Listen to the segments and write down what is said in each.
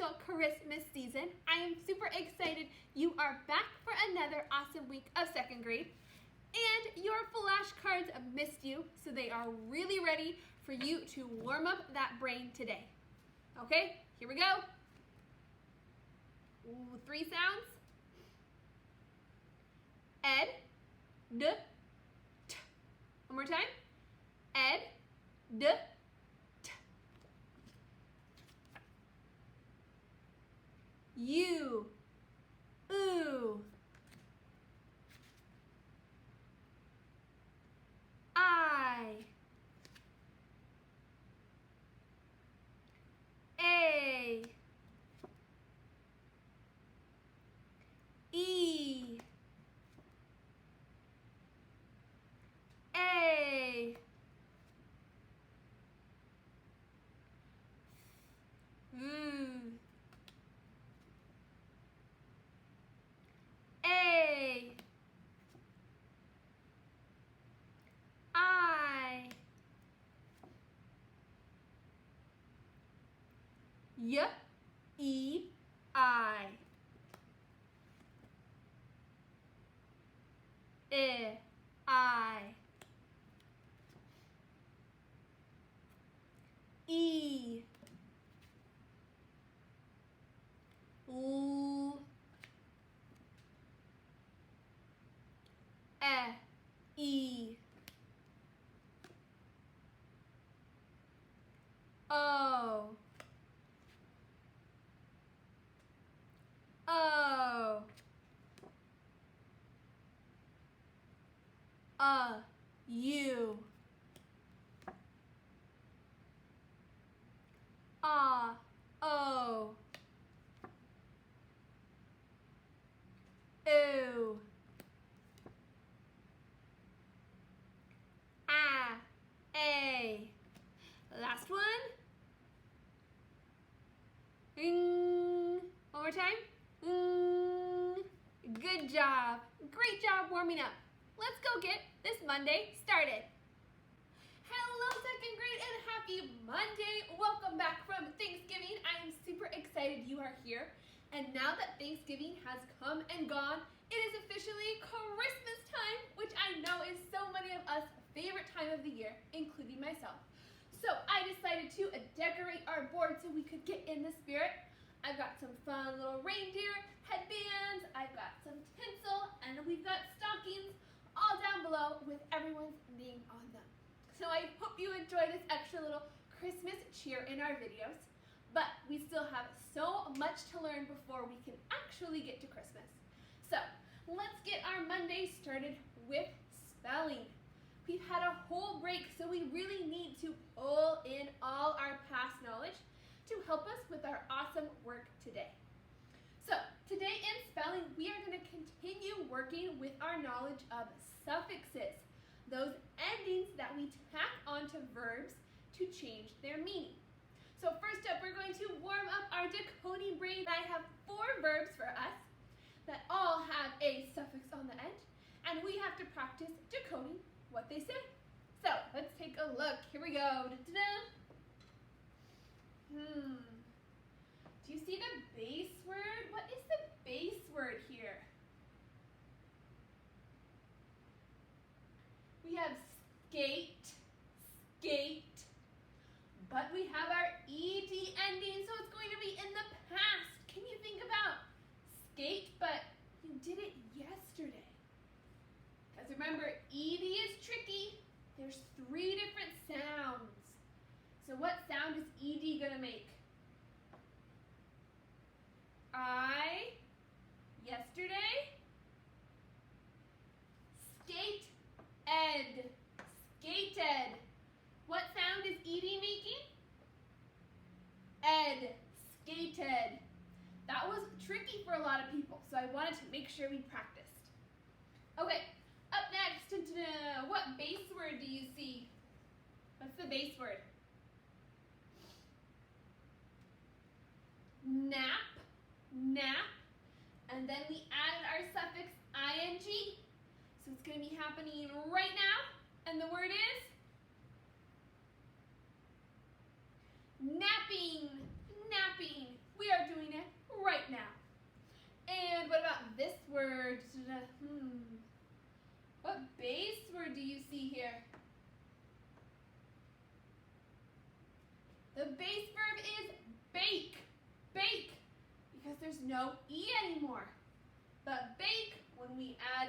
official Christmas season. I am super excited you are back for another awesome week of second grade. And your flashcards missed you, so they are really ready for you to warm up that brain today. Okay, here we go. Ooh, 3 sounds. Ed, d, t. One more time. Ed, d, t. U, oo. I, A, E, A, V, A, I, Y, E, I, I, E, L, E, O, U, O, ooh, A. Last one. One more time. Good job. Great job warming up. Let's go get this Monday started. Hello, second grade, and happy Monday. Welcome back from Thanksgiving. I am super excited you are here. And now that Thanksgiving has come and gone, it is officially Christmas time, which I know is so many of us' favorite time of the year, including myself. So I decided to decorate our board so we could get in the spirit. I've got some fun little reindeer headbands, I've got some tinsel, and we've got stockings all down below with everyone's name on them. So I hope you enjoy this extra little Christmas cheer in our videos, but we still have so much to learn before we can actually get to Christmas. So let's get our Monday started with spelling. We've had a whole break, so we really need to pull in all our past knowledge to help us with our awesome work today. So today in spelling, we are going to continue working with our knowledge of suffixes, those endings that we tack onto verbs to change their meaning. So first up, we're going to warm up our decoding brain. I have 4 verbs for us that all have a suffix on the end, and we have to practice decoding what they say. So let's take a look. Here we go. Da-da-da. Do you see the base word? What is the base word here? We have skate, skate, but we have our ed ending, so it's going to be in the past. Can you think about skate, but you did it yesterday? Because remember, ed is tricky. There's 3 different sounds. So what sound is ed gonna make? I, yesterday, skate, ed, skated. What sound is ed making? Ed, skated. That was tricky for a lot of people, so I wanted to make sure we practiced. Okay, up next, what base word do you see? What's the base word? Nap, nap, and then we added our suffix ing. So it's going to be happening right now, and the word is napping, napping. We are doing The base verb is bake. Bake. Because there's no E anymore. But bake, when we add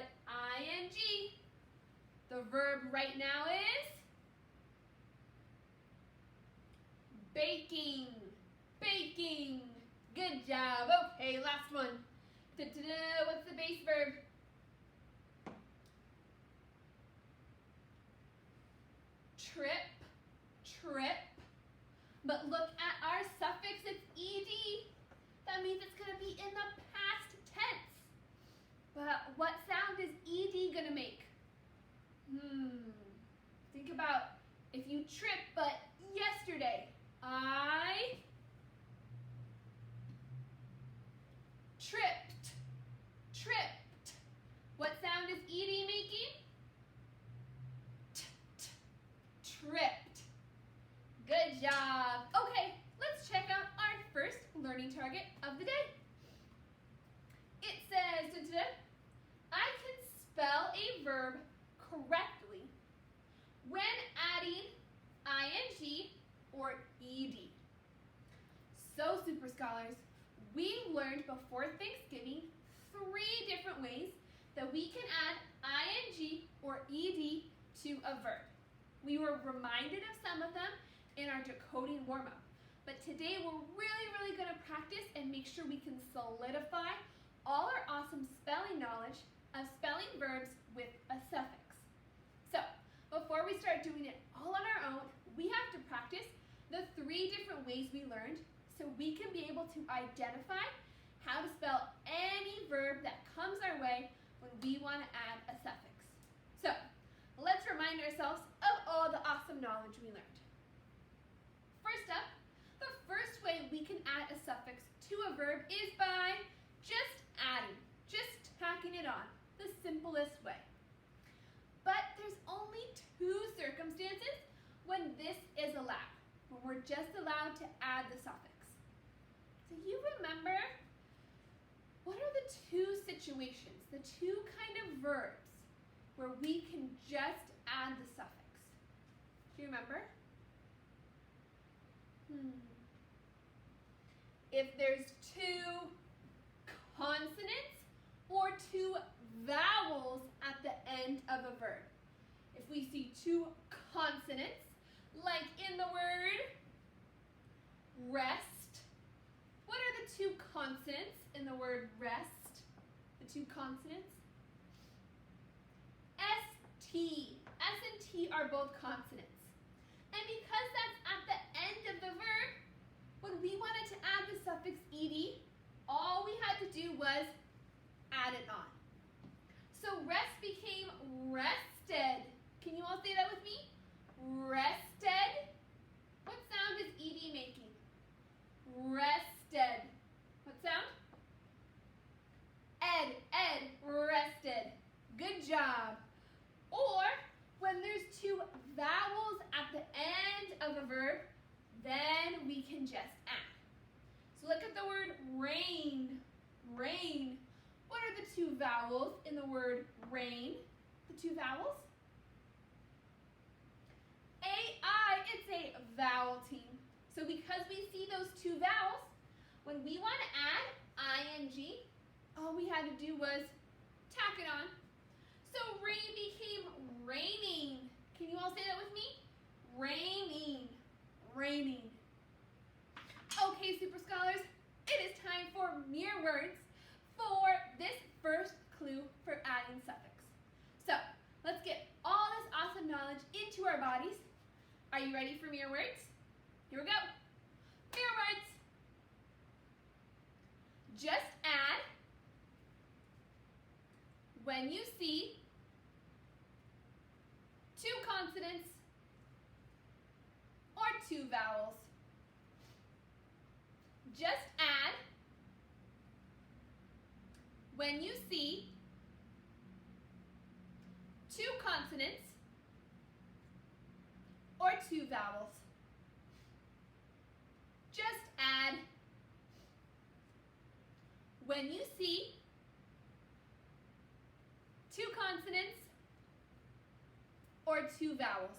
ing, the verb right now is baking. Baking. Good job. Okay, last one. Da-da-da. What's the base verb? Trip. Trip. But look at our suffix, it's ed. That means it's going to be in the past tense. But what sound is ed going to make? Think about if you trip, but yesterday, I tripped. Tripped. What sound is ed making? Tripped. Good job. Okay, let's check out our first learning target of the day. It says, I can spell a verb correctly when adding ing or ed. So, Super Scholars, we learned before Thanksgiving 3 different ways that we can add ing or ed to a verb. We were reminded of some of them in our decoding warm-up. But today we're really going to practice and make sure we can solidify all our awesome spelling knowledge of spelling verbs with a suffix. So, before we start doing it all on our own, we have to practice the 3 different ways we learned so we can be able to identify how to spell any verb that comes our way when we want to add a suffix. So, let's remind ourselves of all the awesome knowledge we learned. First up, the first way we can add a suffix to a verb is by just adding, just tacking it on, the simplest way. But there's only 2 circumstances when this is allowed, when we're just allowed to add the suffix. Do you remember what are the 2 situations, the 2 kind of verbs where we can just add the suffix? Do you remember? If there's 2 consonants or 2 vowels at the end of a verb. If we see 2 consonants, like in the word rest, what are the 2 consonants in the word rest? The 2 consonants? S-T. S and T are both consonants. And because that's at the end of the verb, when we wanted to add the suffix ed, all we had to do was add it on. So rest became rested. Can you all say that with me? Rested. What sound is ed making? Rested. What sound? Ed, rested. Good job. Or when there's 2 vowels at the end of a verb, then we can just add. So look at the word rain. Rain. What are the 2 vowels in the word rain? The 2 vowels? A-I, it's a vowel team. So because we see those 2 vowels, when we want to add ing, all we had to do was tack it on. So rain became raining. Can you all say that with me? Raining. Raining. Okay, Super Scholars, it is time for mirror words for this first clue for adding suffix. So, let's get all this awesome knowledge into our bodies. Are you ready for mirror words? Here we go. Mirror words. Just add when you see 2 consonants or 2 vowels. Just add when you see 2 consonants or 2 vowels. Just add when you see 2 consonants or 2 vowels.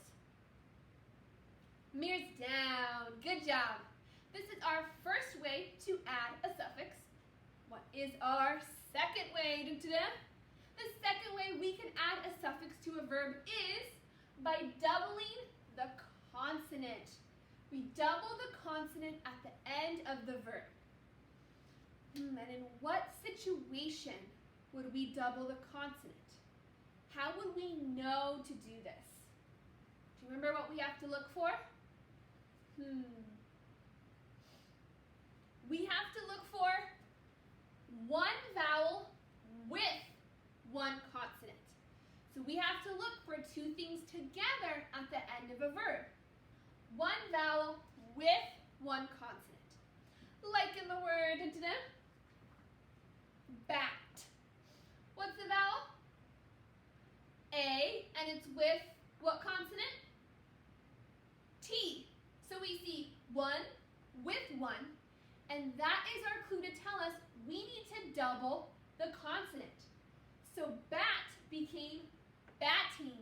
Mirrors down. Good job. This is our first way to add a suffix. What is our second way to do that? The second way we can add a suffix to a verb is by doubling the consonant. We double the consonant at the end of the verb. And in what situation would we double the consonant? How would we know to do this? Do you remember what we have to look for? We have to look for one vowel with one consonant. So we have to look for two things together at the end of a verb. One vowel with one consonant. Like in the word bat. What's the vowel? A, and it's with what consonant? T. So we see one with one, and that is our clue to tell us we need to double the consonant. So bat became batting.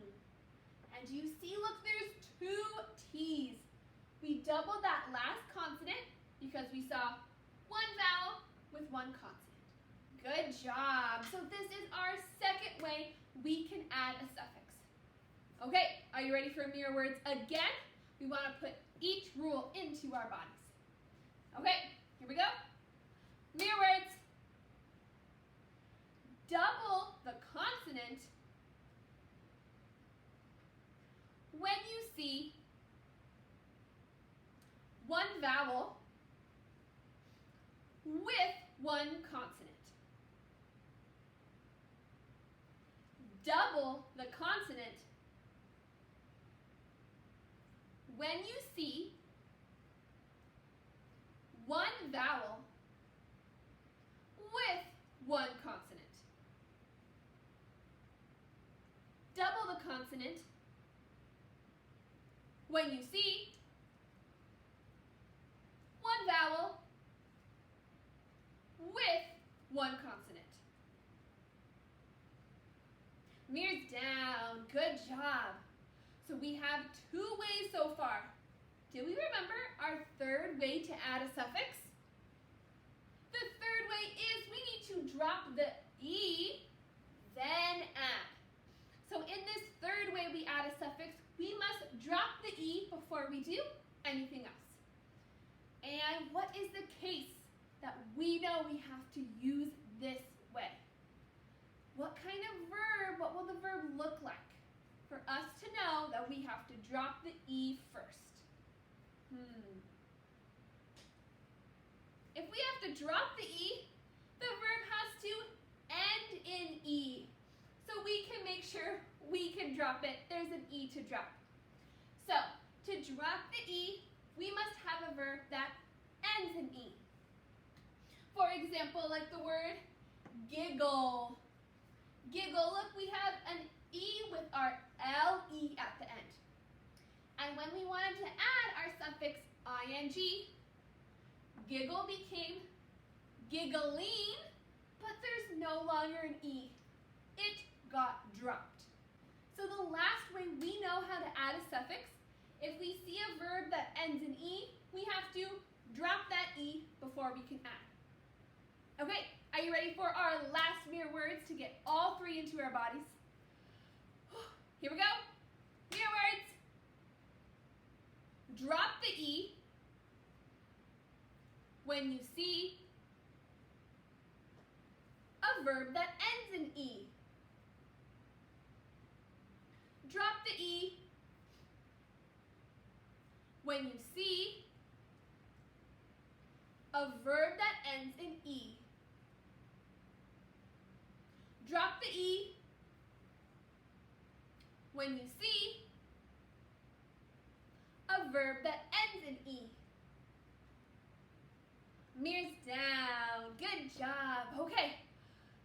And you see, look, there's two T's. We doubled that last consonant because we saw one vowel with one consonant. Good job. So this is our second way we can add a suffix. Okay, are you ready for mirror words again? We want to put each rule into our bodies. Okay, here we go. Mirror words. Double the consonant when you see one vowel with one consonant. Double the consonant when you see one vowel with one consonant. Double the consonant when you see one vowel with one consonant. Mirrors down. Good job. So we have two ways so far. Did we remember our third way to add a suffix? The third way is we need to drop the E, then add. So in this third way we add a suffix, we must drop the E before we do anything else. And what is the case that we know we have to use this way? What kind of verb, what will the verb look like for us to know that we have to drop the E first? If we have to drop the E, the verb has to end in E. So we can make sure we can drop it. There's an E to drop. So to drop the E, we must have a verb that ends in E. For example, like the word giggle. Giggle, look, we have an E with our L-E at the end. And when we wanted to add our suffix ing, giggle became giggling, but there's no longer an E. It got dropped. So the last way we know how to add a suffix, if we see a verb that ends in E, we have to drop that E before we can add. Okay, are you ready for our last mirror words to get all three into our bodies? Here we go. Mirror words. Drop the E when you see a verb that ends in E. Drop the E when you see a verb that ends in E. Drop the E when you see a verb that ends in E. Mirrors down. Good job. Okay,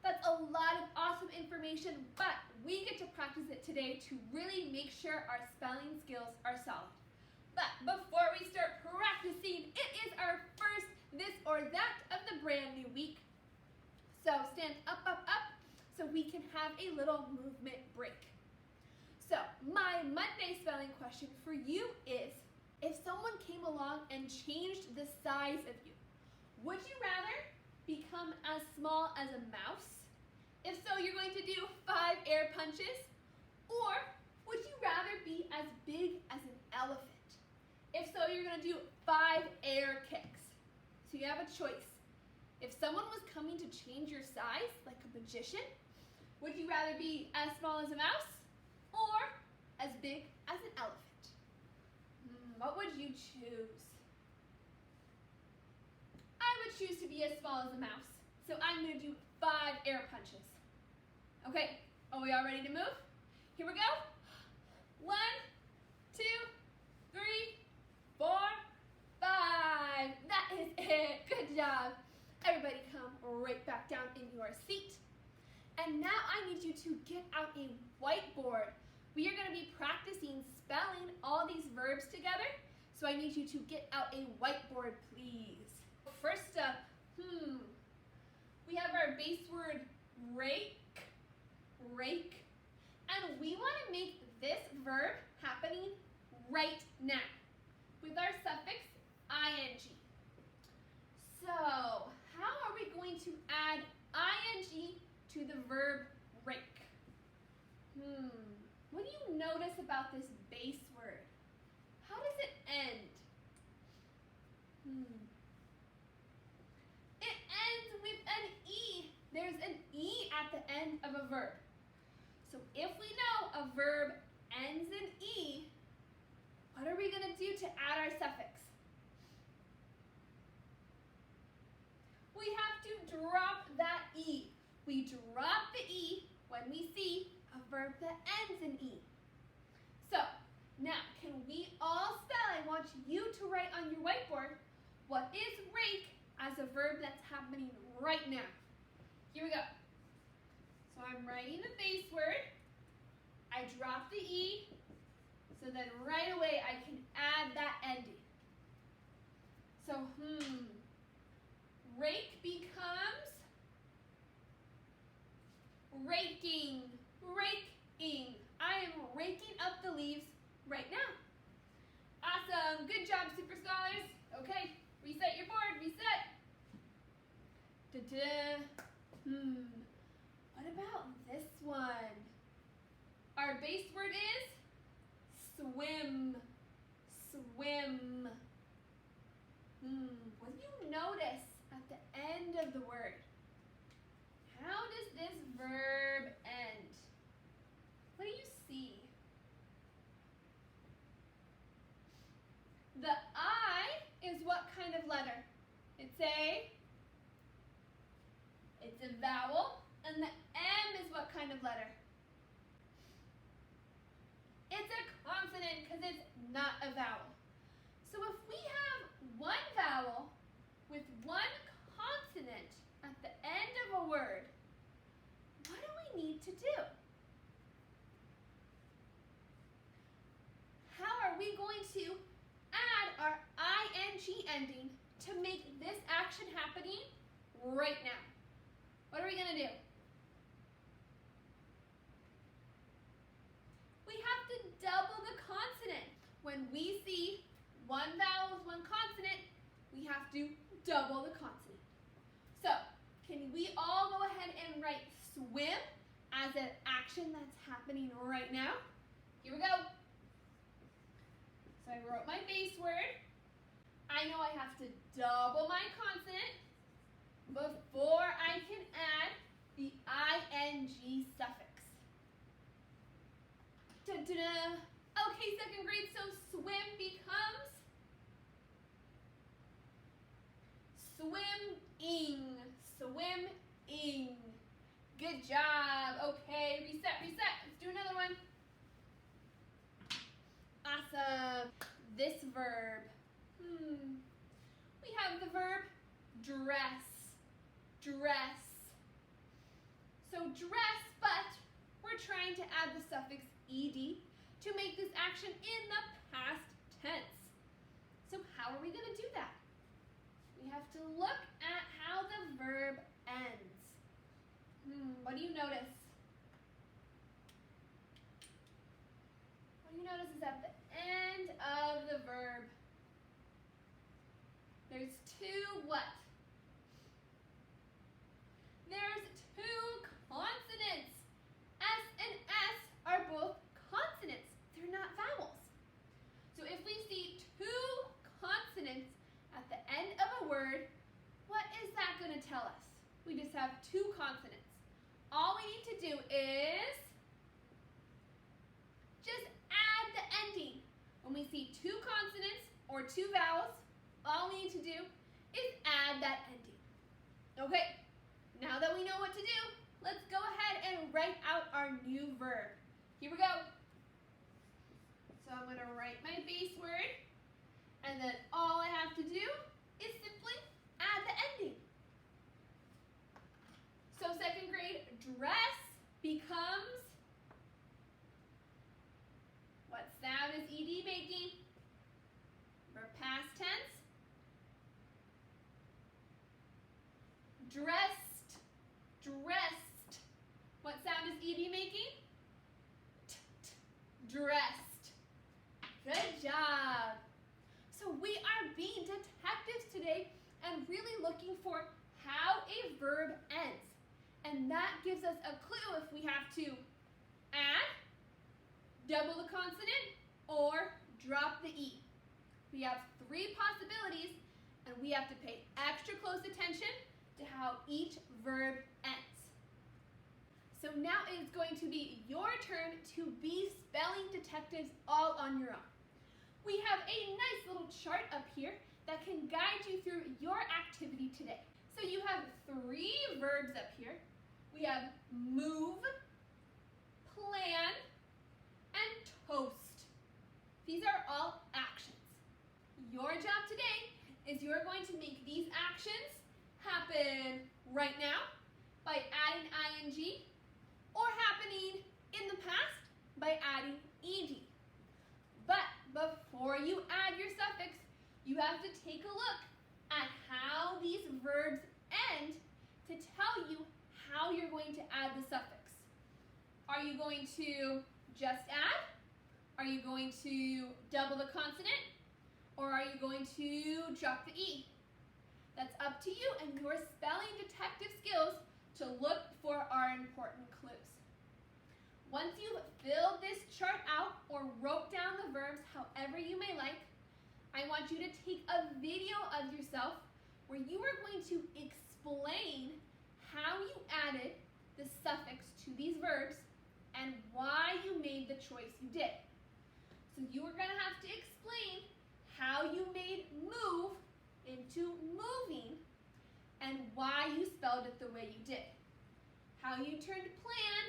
that's a lot of awesome information, but we get to practice it today to really make sure our spelling skills are solid. But before we start practicing, it is our first this or that of the brand new week. So stand up, up, up, so we can have a little movement break. So my Monday spelling question for you is, If someone came along and changed the size of you, would you rather become as small as a mouse? If so, you're going to do 5 air punches. Or would you rather be as big as an elephant? If so, you're going to do 5 air kicks. So you have a choice. If someone was coming to change your size, like a magician, would you rather be as small as a mouse or as big as an elephant? What would you choose? I would choose to be as small as a mouse. So I'm going to do 5 air punches. Okay, are we all ready to move? Here we go. 1, 2, 3, 4, 5. That is it. Good job. Everybody come right back down in your seat. And now I need you to get out a whiteboard. We are going to be practicing spelling all these verbs together. So I need you to get out a whiteboard, please. First up, we have our base word rake, rake. And we want to make this verb happening right now with our suffix ing. So, how are we going to add ing to the verb rake? What do you notice about this base word? How does it end? It ends with an E. There's an E at the end of a verb. So if we know a verb ends in E, what are we going to do to add our suffix? We have to drop that E. We drop the E when we see a verb that ends in E. So, now, can we all spell? I want you to write on your whiteboard, what is rake as a verb that's happening right now? Here we go. So I'm writing the base word. I drop the E, so then right away I can add that ending. So, rake becomes raking, raking. I am raking up the leaves right now. Awesome, good job, super scholars. Okay, reset your board, reset. What about this one? Our base word is swim, swim. What do you notice at the end of the word? How does this verb end? What do you see? The I is what kind of letter? It's a vowel, and the M is what kind of letter? It's a consonant because it's not a vowel. So if we have one vowel with one consonant at the end of a word, what do we need to do? How are we going to add our ing ending to make this action happening right now? What are we going to do? We have to double the consonant. When we see one vowel with one consonant, we have to double the consonant. So, can we all go ahead and write swim as an action that's happening right now? Here we go. So I wrote my base word. I know I have to double my consonant before I can add the ing suffix. Da-da-da. Okay, second grade, so swim becomes swim-ing, swim-ing. Good job. Okay, reset, reset. Let's do another one. Awesome. This verb. We have the verb dress, dress. So dress, but we're trying to add the suffix ed to make this action in the past tense. So how are we going to do that? We have to look at how the verb ends. What do you notice? What do you notice is at the end of the verb? There's two what? There's two consonants. S and S are both consonants. They're not vowels. So if we see two consonants at the end of a word, what is that going to tell us? We just have two consonants. All we need to do is just add the ending. When we see two consonants or two vowels, all we need to do is add that ending. Okay, now that we know what to do, let's go ahead and write out our new verb. Here we go. So I'm going to write my base word, and then all I have to do is simply add the ending. So second grade, dress becomes, what sound is ed making? For past tense. Dressed, dressed. What sound is ed making? Dressed. Good job. So we are being detectives today and really looking for how a verb ends. And that gives us a clue if we have to add, double the consonant, or drop the E. We have three possibilities, and we have to pay extra close attention to how each verb ends. So now it's going to be your turn to be spelling detectives all on your own. We have a nice little chart up here that can guide you through your activity today. So you have three verbs up here. We have move, plan, and toast. These are all actions. Your job today is you're going to make these actions happen right now by adding ing, or happening in the past by adding ed. But before you add your suffix, you have to take a look at how these verbs end to tell you how you're going to add the suffix. Are you going to just add? Are you going to double the consonant? Or are you going to drop the E? That's up to you and your spelling detective skills to look for our important clues. Once you've filled this chart out or wrote down the verbs however you may like, I want you to take a video of yourself where you are going to explain how you added the suffix to these verbs and why you made the choice you did. So you are going to have to explain how you made move into moving and why you spelled it the way you did. How you turned plan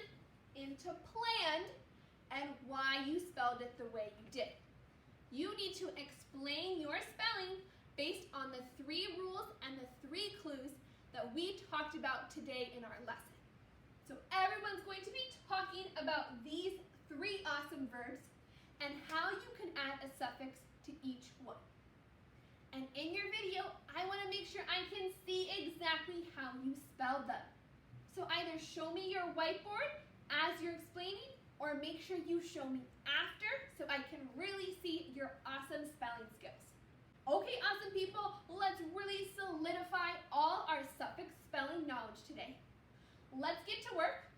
into planned and why you spelled it the way you did. You need to explain your spelling based on the three rules and the three clues that we talked about today in our lesson. So everyone's going to be talking about these three awesome verbs and how you can add a suffix to each one. And in your video, I want to make sure I can see exactly how you spelled them. So either show me your whiteboard as you're explaining, or make sure you show me after so I can really see your awesome spelling skills. Okay, awesome people, let's really solidify all our suffix spelling knowledge today. Let's get to work